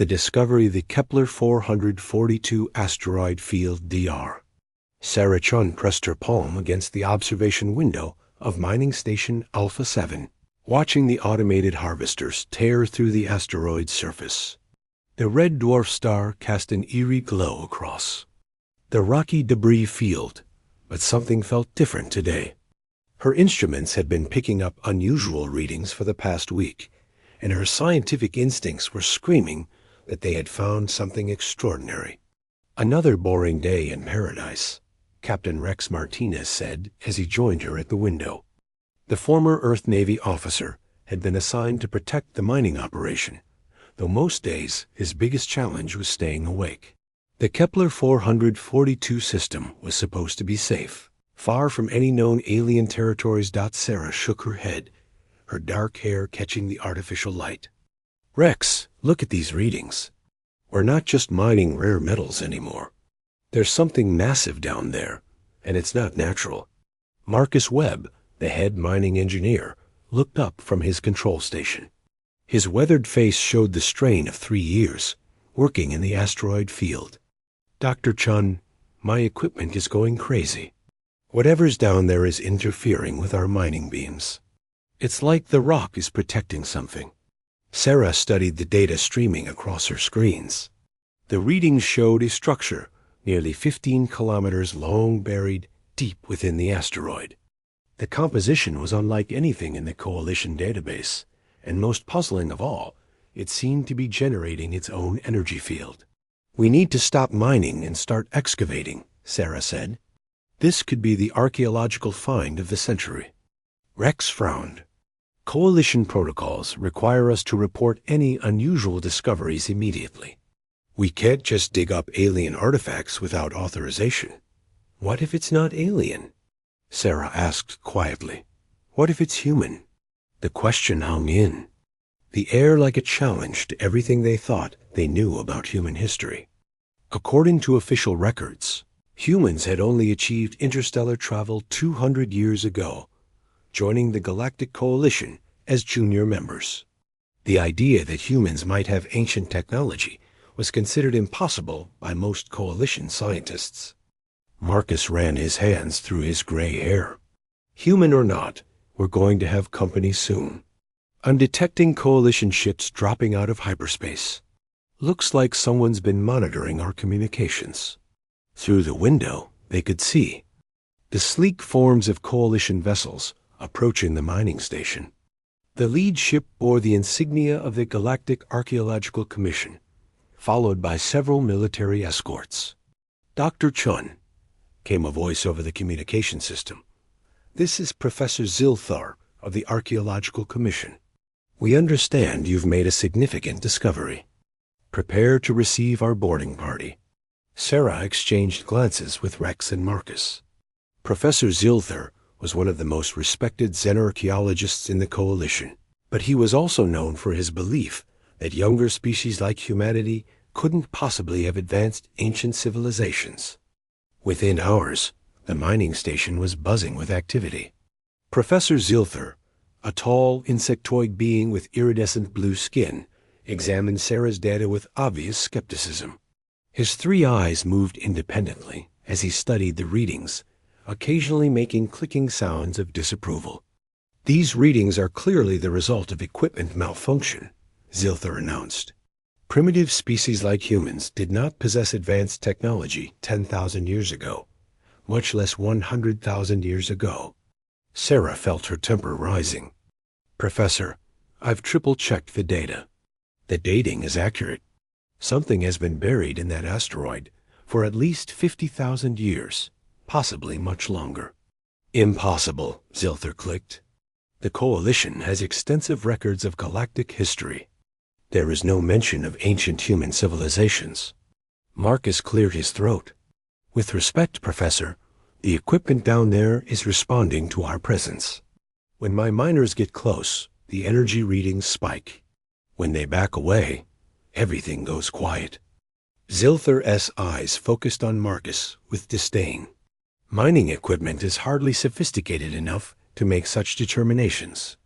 The discovery of the Kepler 442 asteroid field DR. Sarah Chun pressed her palm against the observation window of mining station Alpha 7, watching the automated harvesters tear through the asteroid's surface. The red dwarf star cast an eerie glow across the rocky debris field, but something felt different today. Her instruments had been picking up unusual readings for the past week, and her scientific instincts were screaming that they had found something extraordinary. "Another boring day in paradise," Captain Rex Martinez said as he joined her at the window. The former Earth Navy officer had been assigned to protect the mining operation, though most days his biggest challenge was staying awake. The Kepler 442 system was supposed to be safe, far from any known alien territories. Sarah shook her head, her dark hair catching the artificial light. "Rex, look at these readings. We're not just mining rare metals anymore. There's something massive down there, and it's not natural." Marcus Webb, the head mining engineer, looked up from his control station. His weathered face showed the strain of 3 years, working in the asteroid field. "Dr. Chun, my equipment is going crazy. Whatever's down there is interfering with our mining beams. It's like the rock is protecting something." Sarah studied the data streaming across her screens. The readings showed a structure nearly 15 kilometers long, buried deep within the asteroid. The composition was unlike anything in the Coalition database, and most puzzling of all, it seemed to be generating its own energy field. "We need to stop mining and start excavating," Sarah said. "This could be the archaeological find of the century." Rex frowned. "Coalition protocols require us to report any unusual discoveries immediately. We can't just dig up alien artifacts without authorization." "What if it's not alien?" Sarah asked quietly. "What if it's human?" The question hung in the air like a challenge to everything they thought they knew about human history. According to official records, humans had only achieved interstellar travel 200 years ago, joining the Galactic Coalition as junior members. The idea that humans might have ancient technology was considered impossible by most Coalition scientists. Marcus ran his hands through his gray hair. "Human or not, we're going to have company soon. I'm detecting Coalition ships dropping out of hyperspace. Looks like someone's been monitoring our communications." Through the window, they could see the sleek forms of Coalition vessels approaching the mining station. The lead ship bore the insignia of the Galactic Archaeological Commission, followed by several military escorts. "Dr. Chun," came a voice over the communication system. "This is Professor Zilthar of the Archaeological Commission. We understand you've made a significant discovery. Prepare to receive our boarding party." Sarah exchanged glances with Rex and Marcus. Professor Zilthar was one of the most respected xenarchaeologists in the Coalition, but he was also known for his belief that younger species like humanity couldn't possibly have advanced ancient civilizations. Within hours, the mining station was buzzing with activity. Professor Zilthar, a tall, insectoid being with iridescent blue skin, examined Sarah's data with obvious skepticism. His 3 eyes moved independently as he studied the readings, occasionally making clicking sounds of disapproval. "These readings are clearly the result of equipment malfunction," Zilthar announced. "Primitive species like humans did not possess advanced technology 10,000 years ago, much less 100,000 years ago." Sarah felt her temper rising. "Professor, I've triple-checked the data. The dating is accurate. Something has been buried in that asteroid for at least 50,000 years, possibly much longer." "Impossible," Zilthar clicked. "The Coalition has extensive records of galactic history. There is no mention of ancient human civilizations." Marcus cleared his throat. "With respect, Professor, the equipment down there is responding to our presence. When my miners get close, the energy readings spike. When they back away, everything goes quiet." Zilthar's eyes focused on Marcus with disdain. "Mining equipment is hardly sophisticated enough to make such determinations.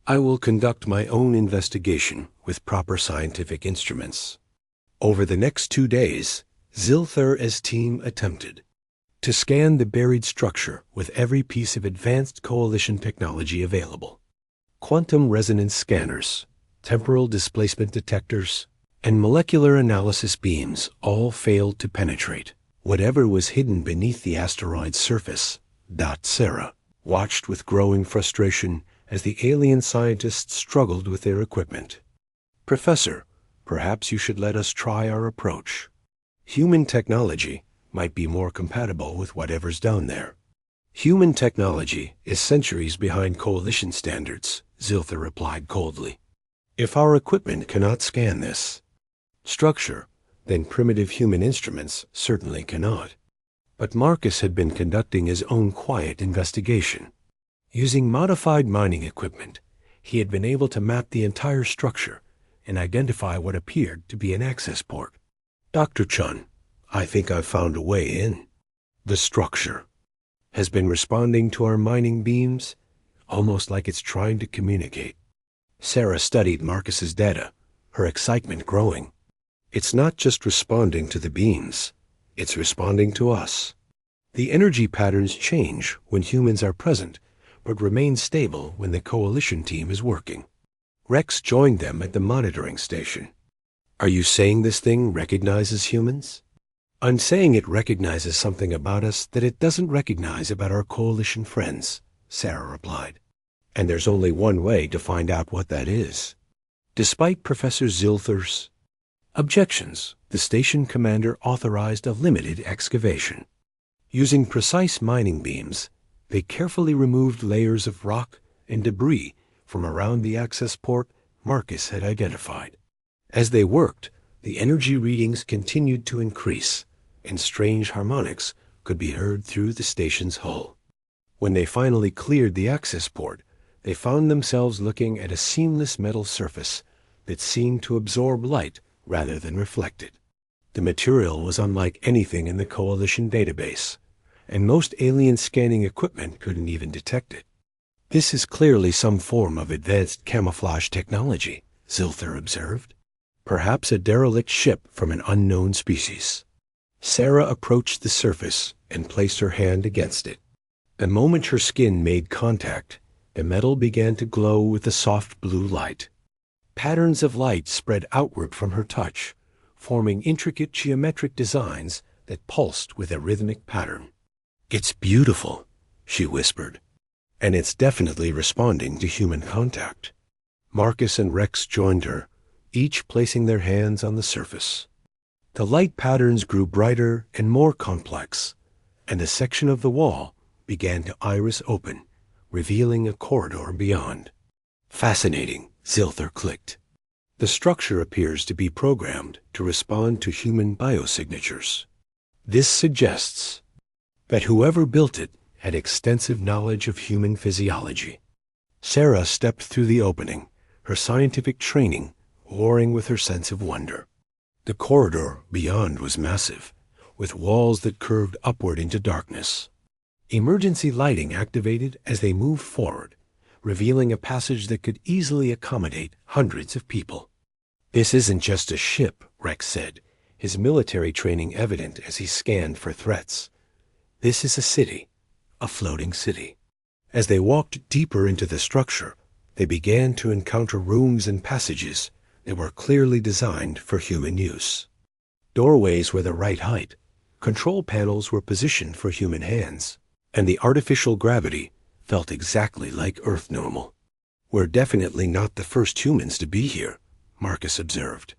I will conduct my own investigation with proper scientific instruments." Over the next 2 days, Zilthur's team attempted to scan the buried structure with every piece of advanced Coalition technology available. Quantum resonance scanners, temporal displacement detectors, and molecular analysis beams all failed to penetrate whatever was hidden beneath the asteroid's surface. Sarah watched with growing frustration as the alien scientists struggled with their equipment. "Professor, perhaps you should let us try our approach. Human technology might be more compatible with whatever's down there." "Human technology is centuries behind Coalition standards," Zilthur replied coldly. "If our equipment cannot scan this structure, then primitive human instruments certainly cannot." But Marcus had been conducting his own quiet investigation. Using modified mining equipment, he had been able to map the entire structure and identify what appeared to be an access port. "Dr. Chun, I think I've found a way in. The structure has been responding to our mining beams, almost like it's trying to communicate." Sarah studied Marcus's data, her excitement growing. "It's not just responding to the beams, it's responding to us. The energy patterns change when humans are present, but remain stable when the Coalition team is working." Rex joined them at the monitoring station. "Are you saying this thing recognizes humans?" "I'm saying it recognizes something about us that it doesn't recognize about our Coalition friends," Sarah replied. "And there's only one way to find out what that is." Despite Professor Zilthur's objections, the station commander authorized a limited excavation. Using precise mining beams, they carefully removed layers of rock and debris from around the access port Marcus had identified. As they worked, the energy readings continued to increase, and strange harmonics could be heard through the station's hull. When they finally cleared the access port, they found themselves looking at a seamless metal surface that seemed to absorb light rather than reflect it. The material was unlike anything in the Coalition database, and most alien scanning equipment couldn't even detect it. "This is clearly some form of advanced camouflage technology," Zilthur observed. "Perhaps a derelict ship from an unknown species." Sarah approached the surface and placed her hand against it. The moment her skin made contact, the metal began to glow with a soft blue light. Patterns of light spread outward from her touch, forming intricate geometric designs that pulsed with a rhythmic pattern. "It's beautiful," she whispered, "and it's definitely responding to human contact." Marcus and Rex joined her, each placing their hands on the surface. The light patterns grew brighter and more complex, and a section of the wall began to iris open, revealing a corridor beyond. "Fascinating," Zilthur clicked. "The structure appears to be programmed to respond to human biosignatures. This suggests that whoever built it had extensive knowledge of human physiology." Sarah stepped through the opening, her scientific training warring with her sense of wonder. The corridor beyond was massive, with walls that curved upward into darkness. Emergency lighting activated as they moved forward, revealing a passage that could easily accommodate hundreds of people. "This isn't just a ship," Rex said, his military training evident as he scanned for threats. "This is a city, a floating city." As they walked deeper into the structure, they began to encounter rooms and passages that were clearly designed for human use. Doorways were the right height, control panels were positioned for human hands, and the artificial gravity felt exactly like Earth normal. "We're definitely not the first humans to be here," Marcus observed.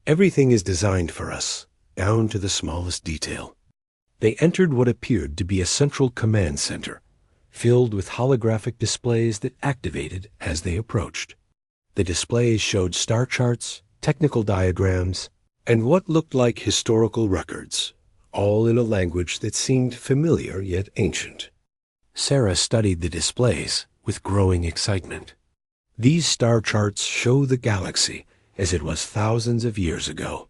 "Everything is designed for us, down to the smallest detail." They entered what appeared to be a central command center, filled with holographic displays that activated as they approached. The displays showed star charts, technical diagrams, and what looked like historical records, all in a language that seemed familiar yet ancient. Sarah studied the displays with growing excitement. These star charts show the galaxy as it was thousands of years ago.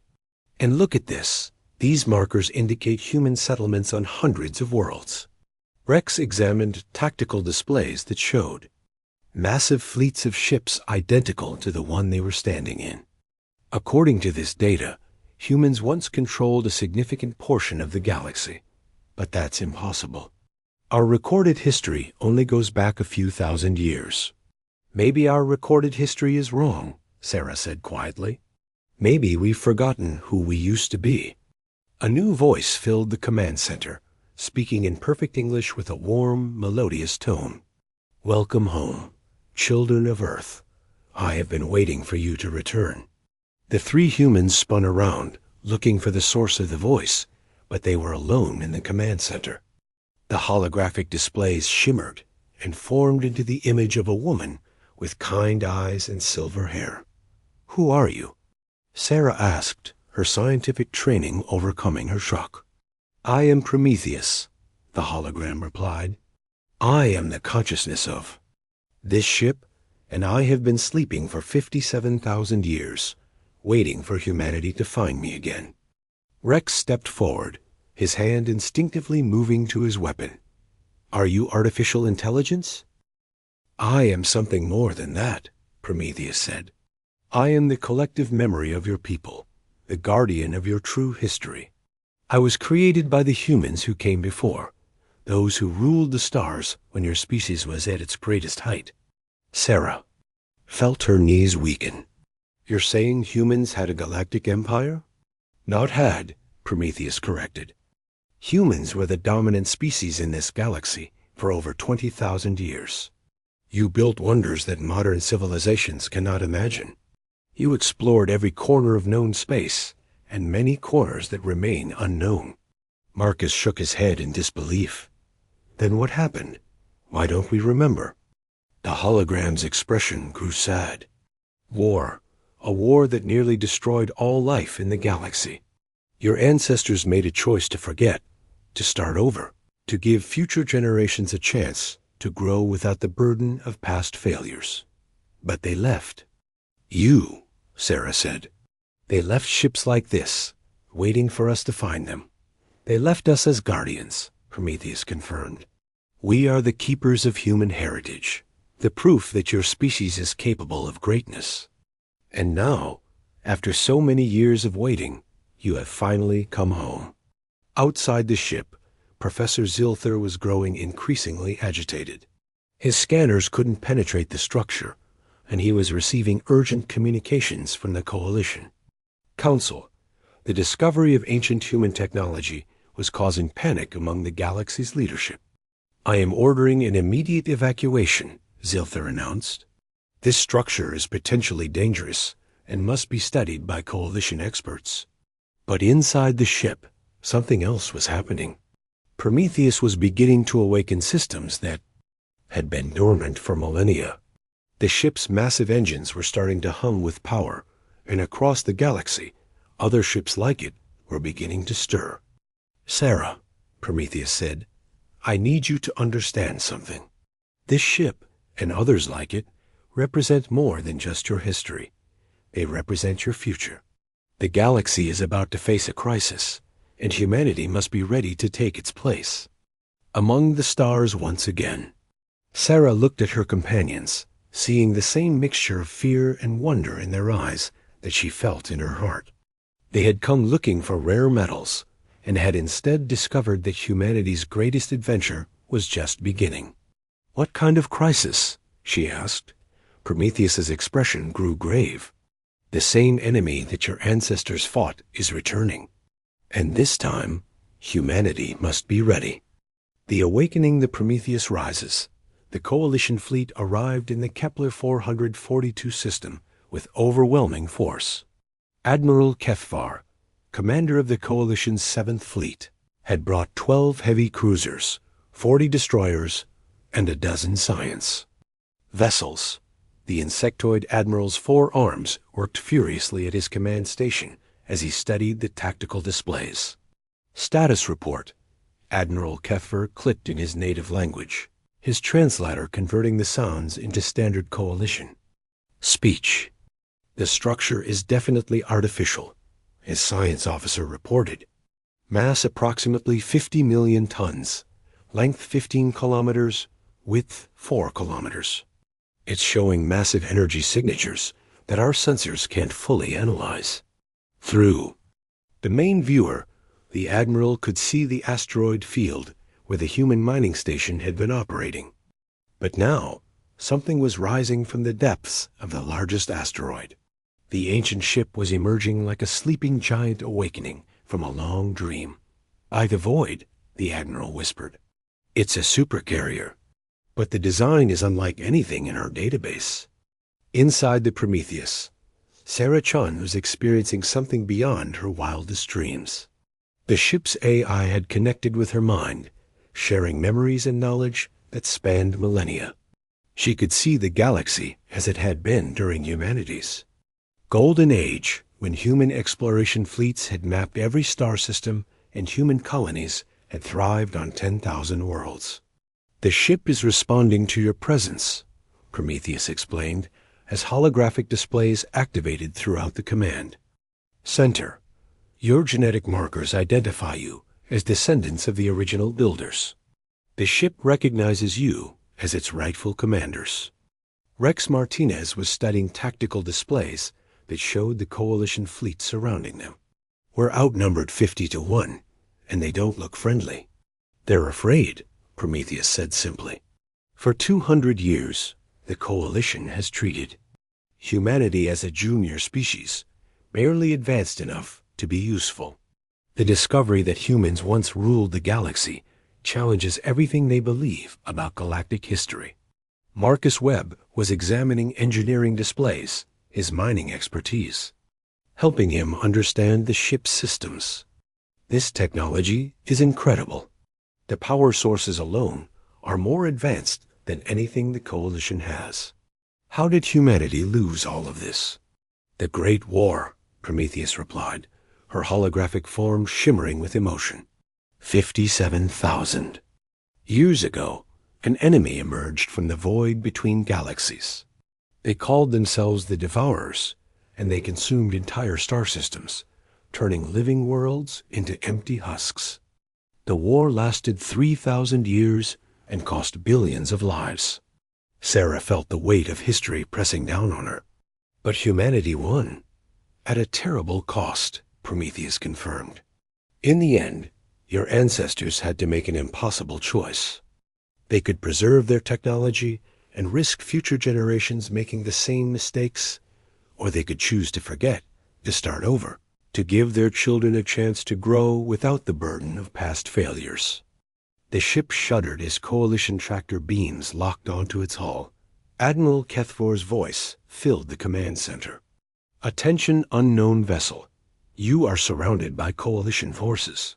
"And look at this. These markers indicate human settlements on hundreds of worlds." Rex examined tactical displays that showed massive fleets of ships identical to the one they were standing in. According to this data, Humans once controlled a significant portion of the galaxy, but that's impossible. Our recorded history only goes back a few thousand years. Maybe our recorded history is wrong, Sarah said quietly. Maybe we've forgotten who we used to be. A new voice filled the command center, speaking in perfect English with a warm, melodious tone. Welcome home, children of Earth. I have been waiting for you to return. The three humans spun around, looking for the source of the voice, but they were alone in the command center. The holographic displays shimmered and formed into the image of a woman with kind eyes and silver hair. Who are you? Sarah asked, her scientific training overcoming her shock. I am Prometheus, the hologram replied. I am the consciousness of this ship, and I have been sleeping for 57,000 years, waiting for humanity to find me again. Rex stepped forward, his hand instinctively moving to his weapon. Are you artificial intelligence? I am something more than that, Prometheus said. I am the collective memory of your people, the guardian of your true history. I was created by the humans who came before, those who ruled the stars when your species was at its greatest height. Sarah felt her knees weaken. You're saying humans had a galactic empire? Not had, Prometheus corrected. Humans were the dominant species in this galaxy for over 20,000 years. You built wonders that modern civilizations cannot imagine. You explored every corner of known space, and many corners that remain unknown. Marcus shook his head in disbelief. Then what happened? Why don't we remember? The hologram's expression grew sad. War. A war that nearly destroyed all life in the galaxy. Your ancestors made a choice to forget, to start over, to give future generations a chance to grow without the burden of past failures. But they left. You, Sarah said. They left ships like this, waiting for us to find them. They left us as guardians, Prometheus confirmed. We are the keepers of human heritage, the proof that your species is capable of greatness. And now, after so many years of waiting, you have finally come home. Outside the ship, Professor Zilther was growing increasingly agitated. His scanners couldn't penetrate the structure, and he was receiving urgent communications from the Coalition. Council, the discovery of ancient human technology was causing panic among the galaxy's leadership. I am ordering an immediate evacuation, Zilther announced. This structure is potentially dangerous and must be studied by Coalition experts. But inside the ship, something else was happening. Prometheus was beginning to awaken systems that had been dormant for millennia. The ship's massive engines were starting to hum with power, and across the galaxy, other ships like it were beginning to stir. Sarah, Prometheus said, I need you to understand something. This ship, and others like it, represent more than just your history. They represent your future. The galaxy is about to face a crisis, and humanity must be ready to take its place. Among the stars once again. Sarah looked at her companions, seeing the same mixture of fear and wonder in their eyes that she felt in her heart. They had come looking for rare metals, and had instead discovered that humanity's greatest adventure was just beginning. What kind of crisis? She asked. Prometheus's expression grew grave. The same enemy that your ancestors fought is returning. And this time, humanity must be ready. The awakening the Prometheus rises. The Coalition fleet arrived in the Kepler 442 system with overwhelming force. Admiral Kefvar, commander of the Coalition's 7th Fleet, had brought 12 heavy cruisers, 40 destroyers, and a dozen science vessels. The insectoid admiral's 4 arms worked furiously at his command station as he studied the tactical displays. Status report. Admiral Keffer clicked in his native language, his translator converting the sounds into standard Coalition. Speech. The structure is definitely artificial, his science officer reported. Mass approximately 50 million tons, length 15 kilometers, width 4 kilometers. It's showing massive energy signatures that our sensors can't fully analyze. Through The main viewer, the Admiral, could see the asteroid field where the human mining station had been operating. But now, something was rising from the depths of the largest asteroid. The ancient ship was emerging like a sleeping giant awakening from a long dream. "The Void," the Admiral whispered. "It's a supercarrier, but the design is unlike anything in our database." Inside the Prometheus, Sarah Chun was experiencing something beyond her wildest dreams. The ship's AI had connected with her mind, sharing memories and knowledge that spanned millennia. She could see the galaxy as it had been during humanity's golden age, when human exploration fleets had mapped every star system and human colonies had thrived on 10,000 worlds. "The ship is responding to your presence," Prometheus explained, as holographic displays activated throughout the command center. "Your genetic markers identify you as descendants of the original builders. The ship recognizes you as its rightful commanders." Rex Martinez was studying tactical displays that showed the Coalition fleet surrounding them. "We're outnumbered 50 to 1, and they don't look friendly." "They're afraid," Prometheus said simply. "For 200 years, the Coalition has treated humanity as a junior species, barely advanced enough to be useful. The discovery that humans once ruled the galaxy challenges everything they believe about galactic history." Marcus Webb was examining engineering displays, his mining expertise helping him understand the ship's systems. "This technology is incredible. The power sources alone are more advanced than anything the Coalition has. How did humanity lose all of this?" "The Great War," Prometheus replied, her holographic form shimmering with emotion. 57,000 years ago, an enemy emerged from the void between galaxies. They called themselves the Devourers, and they consumed entire star systems, turning living worlds into empty husks. The war lasted 3,000 years and cost billions of lives. Sarah felt the weight of history pressing down on her. "But humanity won, at a terrible cost," Prometheus confirmed. "In the end, your ancestors had to make an impossible choice. They could preserve their technology and risk future generations making the same mistakes, or they could choose to forget, to start over, to give their children a chance to grow without the burden of past failures." The ship shuddered as Coalition tractor beams locked onto its hull. Admiral Kethvor's voice filled the command center. "Attention, unknown vessel. You are surrounded by Coalition forces.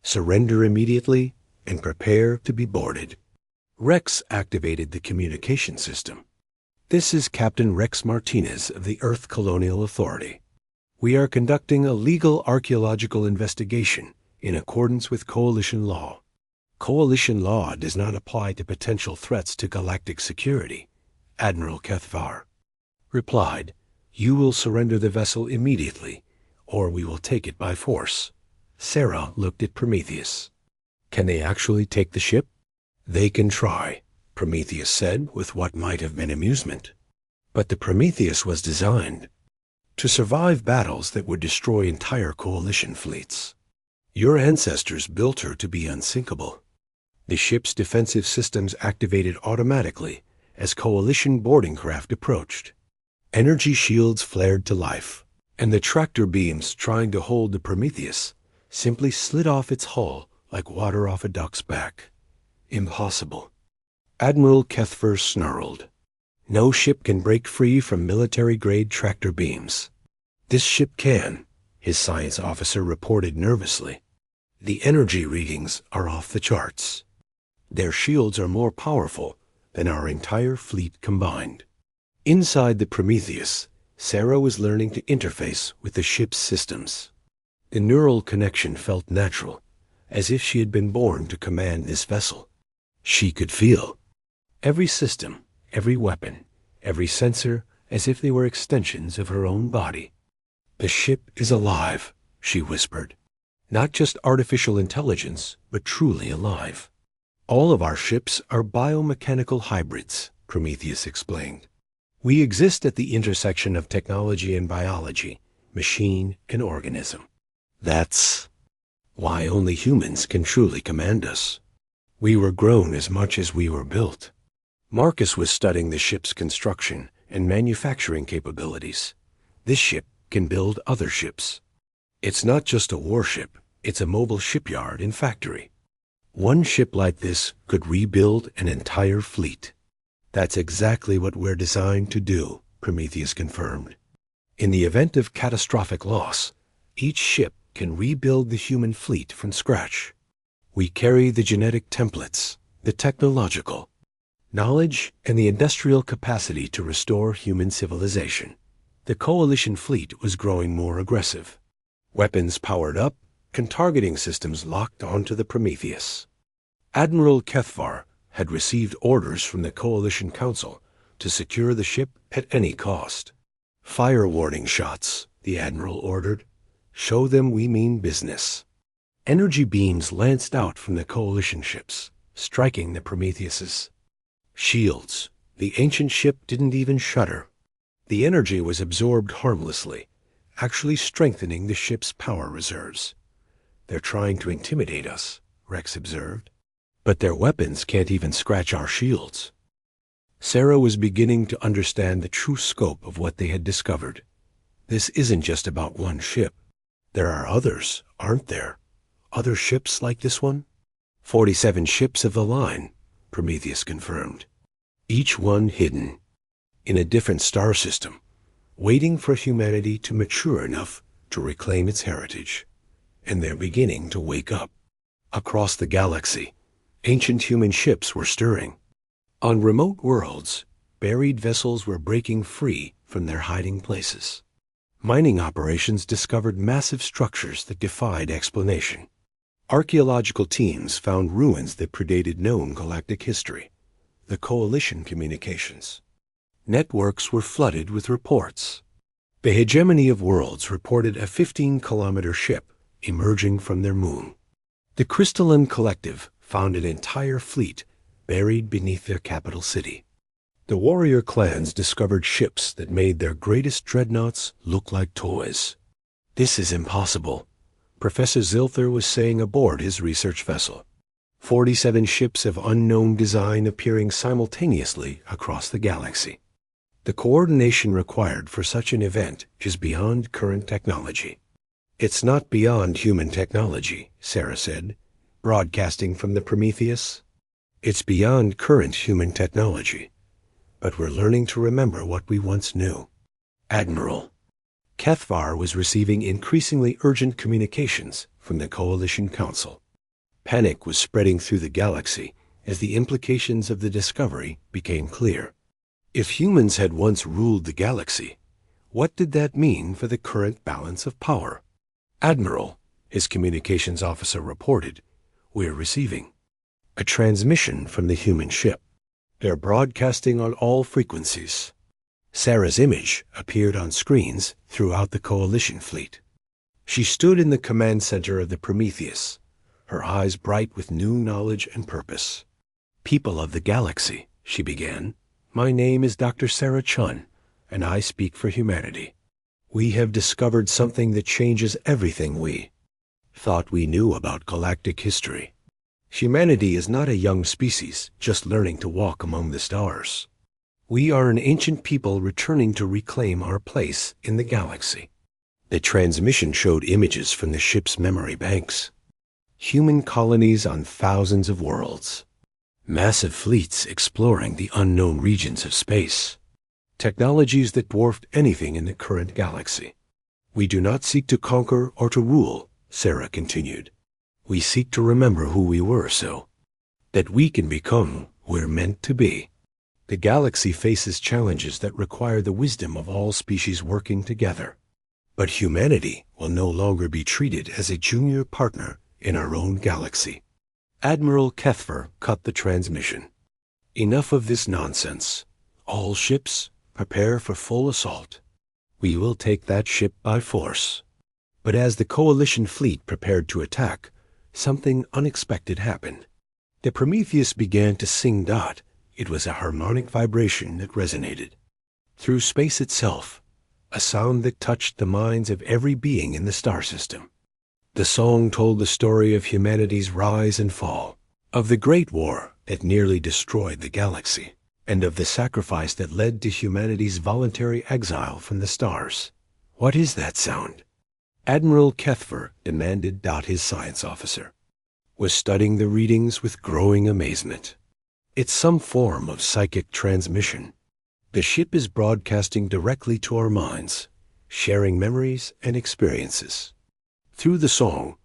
Surrender immediately and prepare to be boarded." Rex activated the communication system. "This is Captain Rex Martinez of the Earth Colonial Authority. We are conducting a legal archaeological investigation in accordance with Coalition law. Coalition law does not apply to potential threats to galactic security," Admiral Kethvar replied. "You will surrender the vessel immediately, or we will take it by force." Sarah looked at Prometheus. "Can they actually take the ship?" "They can try," Prometheus said with what might have been amusement. "But the Prometheus was designed to survive battles that would destroy entire Coalition fleets. Your ancestors built her to be unsinkable." The ship's defensive systems activated automatically as Coalition boarding craft approached. Energy shields flared to life, and the tractor beams trying to hold the Prometheus simply slid off its hull like water off a duck's back. "Impossible." Admiral Kethver snarled. "No ship can break free from military-grade tractor beams." "This ship can," his science officer reported nervously. "The energy readings are off the charts. Their shields are more powerful than our entire fleet combined." Inside the Prometheus, Sarah was learning to interface with the ship's systems. The neural connection felt natural, as if she had been born to command this vessel. She could feel every system, every weapon, every sensor, as if they were extensions of her own body. "The ship is alive," she whispered. "Not just artificial intelligence, but truly alive." "All of our ships are biomechanical hybrids," Prometheus explained. "We exist at the intersection of technology and biology, machine and organism. That's why only humans can truly command us. We were grown as much as we were built. Marcus was studying the ship's construction and manufacturing capabilities. This ship can build other ships. It's not just a warship, it's a mobile shipyard and factory. One ship like this could rebuild an entire fleet. That's exactly what we're designed to do, Prometheus confirmed. In the event of catastrophic loss, each ship can rebuild the human fleet from scratch. We carry the genetic templates, the technological knowledge, and the industrial capacity to restore human civilization. The Coalition fleet was growing more aggressive. Weapons powered up, and targeting systems locked onto the Prometheus. Admiral Kethvar had received orders from the Coalition Council to secure the ship at any cost. Fire warning shots, the Admiral ordered. Show them we mean business. Energy beams lanced out from the Coalition ships, striking the Prometheus's shields. The ancient ship didn't even shudder. The energy was absorbed harmlessly, actually strengthening the ship's power reserves. They're trying to intimidate us, Rex observed. But their weapons can't even scratch our shields. Sarah was beginning to understand the true scope of what they had discovered. This isn't just about one ship. There are others, aren't there? Other ships like this one? 47 ships of the line, Prometheus confirmed. Each one hidden, in a different star system, waiting for humanity to mature enough to reclaim its heritage. And they're beginning to wake up. Across the galaxy, ancient human ships were stirring. On remote worlds, buried vessels were breaking free from their hiding places. Mining operations discovered massive structures that defied explanation. Archaeological teams found ruins that predated known galactic history. The Coalition communications networks were flooded with reports. The hegemony of worlds reported a 15-kilometer ship emerging from their moon. The Crystalline Collective found an entire fleet buried beneath their capital city. The warrior clans discovered ships that made their greatest dreadnoughts look like toys. This is impossible, Professor Zilther was saying aboard his research vessel. 47 ships of unknown design appearing simultaneously across the galaxy. The coordination required for such an event is beyond current technology. It's not beyond human technology, Sarah said, broadcasting from the Prometheus. It's beyond current human technology, but we're learning to remember what we once knew. Admiral Kethvar was receiving increasingly urgent communications from the Coalition Council. Panic was spreading through the galaxy as the implications of the discovery became clear. If humans had once ruled the galaxy, what did that mean for the current balance of power? Admiral, his communications officer reported, we're receiving a transmission from the human ship. They're broadcasting on all frequencies. Sarah's image appeared on screens throughout the Coalition fleet. She stood in the command center of the Prometheus, her eyes bright with new knowledge and purpose. People of the galaxy, she began, my name is Dr. Sarah Chun, and I speak for humanity. We have discovered something that changes everything we thought we knew about galactic history. Humanity is not a young species just learning to walk among the stars. We are an ancient people returning to reclaim our place in the galaxy. The transmission showed images from the ship's memory banks. Human colonies on thousands of worlds. Massive fleets exploring the unknown regions of space. Technologies that dwarfed anything in the current galaxy. We do not seek to conquer or to rule, Sarah continued. We seek to remember who we were so that we can become who we're meant to be. The galaxy faces challenges that require the wisdom of all species working together. But humanity will no longer be treated as a junior partner in our own galaxy. Admiral Kethvar cut the transmission. Enough of this nonsense. All ships, prepare for full assault. We will take that ship by force. But as the Coalition fleet prepared to attack, something unexpected happened. The Prometheus began to sing dot. It was a harmonic vibration that resonated through space itself, a sound that touched the minds of every being in the star system. The song told the story of humanity's rise and fall, of the Great War that nearly destroyed the galaxy, and of the sacrifice that led to humanity's voluntary exile from the stars. "What is that sound?" Admiral Kethver demanded. His science officer was studying the readings with growing amazement. "It's some form of psychic transmission. The ship is broadcasting directly to our minds, sharing memories and experiences." Through the song,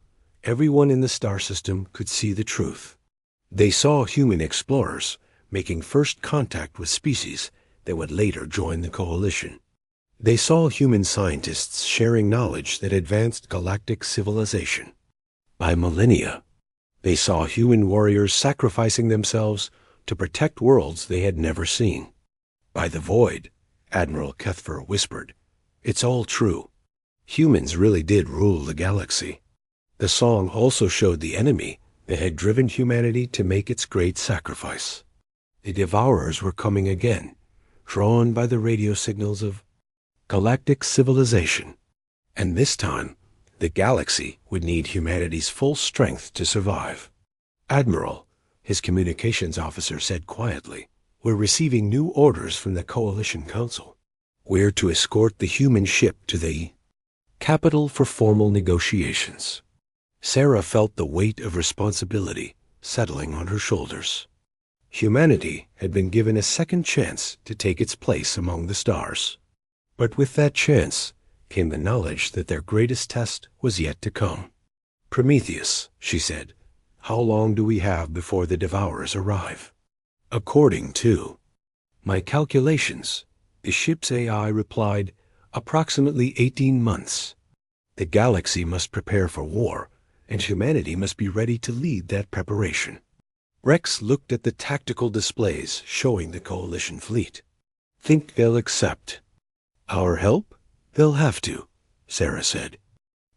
everyone in the star system could see the truth. They saw human explorers making first contact with species that would later join the coalition. They saw human scientists sharing knowledge that advanced galactic civilization. By millennia, they saw human warriors sacrificing themselves to protect worlds they had never seen. "By the void," Admiral Kethver whispered, "it's all true. Humans really did rule the galaxy." The song also showed the enemy that had driven humanity to make its great sacrifice. The Devourers were coming again, drawn by the radio signals of galactic civilization. And this time, the galaxy would need humanity's full strength to survive. "Admiral," his communications officer said quietly, "we're receiving new orders from the Coalition Council. We're to escort the human ship to the capital for formal negotiations." Sarah felt the weight of responsibility settling on her shoulders. Humanity had been given a second chance to take its place among the stars. But with that chance came the knowledge that their greatest test was yet to come. "Prometheus," she said, "how long do we have before the Devourers arrive?" "According to my calculations," the ship's AI replied, "approximately 18 months. The galaxy must prepare for war, and humanity must be ready to lead that preparation." Rex looked at the tactical displays showing the Coalition fleet. "Think they'll accept our help?" "They'll have to," Sarah said,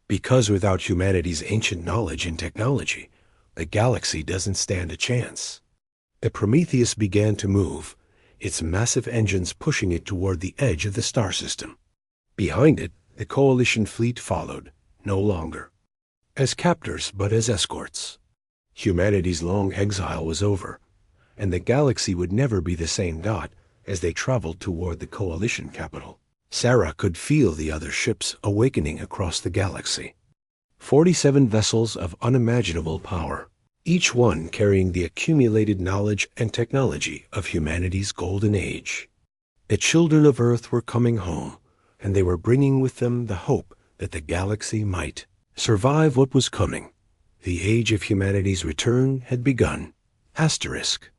"because without humanity's ancient knowledge and technology, the galaxy doesn't stand a chance." The Prometheus began to move, its massive engines pushing it toward the edge of the star system. Behind it, the Coalition fleet followed, no longer as captors but as escorts. Humanity's long exile was over, and the galaxy would never be the same. As they traveled toward the Coalition capital, Sarah could feel the other ships awakening across the galaxy. 47 vessels of unimaginable power, each one carrying the accumulated knowledge and technology of humanity's golden age. The children of Earth were coming home, and they were bringing with them the hope that the galaxy might survive what was coming. The age of humanity's return had begun. Asterisk.